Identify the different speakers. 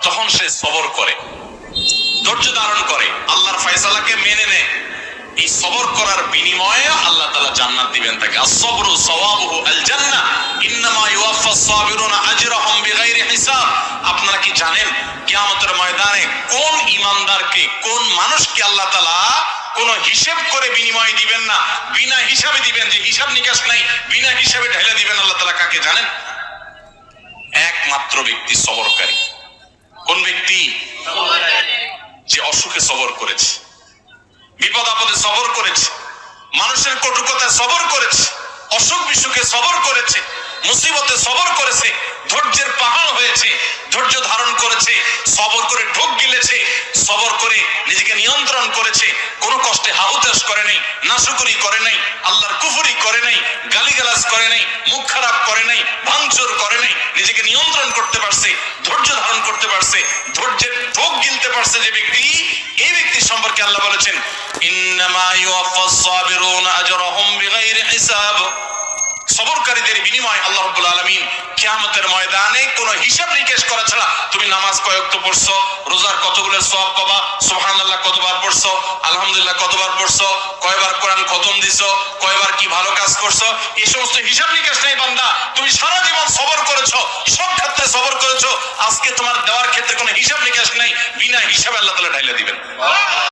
Speaker 1: তখন সে সবর করে, ধৈর্য ধারণ করে, আল্লাহর ফয়সালাকে মেনে নেয়। এই সবর করার বিনিময়ে আল্লাহ তাআলা জান্নাত দিবেন তাকে। আস-সাবরু সাওয়াবুহু আল জান্নাহ ইন্নামা ইউওয়াফাস সাবিরুনা আজরাহুম বিগাইরি হিসাব। আপনারা কি জানেন কিয়ামতের ময়দানে কোন ঈমানদারকে, কোন মানুষকে আল্লাহ তাআলা কোন হিসাব করে বিনিময় দিবেন না, বিনা হিসাবে দিবেন, যে হিসাব নিকাশ নাই, বিনা হিসাবে ঢেলে দিবেন আল্লাহ তাআলা কাকে জানেন? একমাত্র ব্যক্তি সবরকারী। কোন ব্যক্তি? যে অসুখে সবর করেছে, বিপদ আপদে সবর করেছে, মানুষের কটুকতায় সবর করেছে, অসুখ বিসুখে সবর করেছে, মুসিবতে সবর করেছে, ধৈর্যের পাহাড় হয়েছে, ধৈর্য ধারণ করেছে, সবর করে ঢোক গিলেছে, সবর করে নিজেকে নিয়ন্ত্রণ করেছে, কোনো কষ্টে হাহুতাশ করে নাই, নাশুকরি করে নাই, আল্লাহর কুফরি করে নাই, গালিগালাজ করে নাই, মুখ খারাপ করে নাই, ভাঙচুর করে নাই, নিজেকে নিয়ন্ত্রণ করতে পারছে, ধৈর্য ধারণ করতে পারছে, ধৈর্যের ঢোক গিলতে পারছে যে ব্যক্তি, এই ব্যক্তি সম্পর্কে আল্লাহ বলেছেন ইন্নামা ইউওয়াফাস সাবিরুনা আজরাহুম বিগাইরি হিসাব। সবরকারীদের বিনিময় আল্লাহ রাব্বুল আলামিন কিয়ামতের ময়দানে কোনো হিসাব নিকেশ করা ছাড়া, তুমি নামাজ কয় ওয়াক্ত পড়ছো, রোজার কতগুলো সওয়াব পাবা, সুবহানাল্লাহ কতবার পড়ছো, আলহামদুলিল্লাহ কতবার পড়ছো, কয়বার কোরআন খতম দিছো, কয়বার কি ভালো কাজ করছো, এই সমস্ত হিসাব নিকেশ নাই বান্দা। তুমি সারা জীবন সবর করেছো, সব ক্ষেত্রে সবর করেছো, আজকে তোমার দেওয়ার ক্ষেত্রে কোনো হিসাব নিকেশ নাই, বিনা হিসাবে আল্লাহ তাআলা ঢাইলা দিবেন।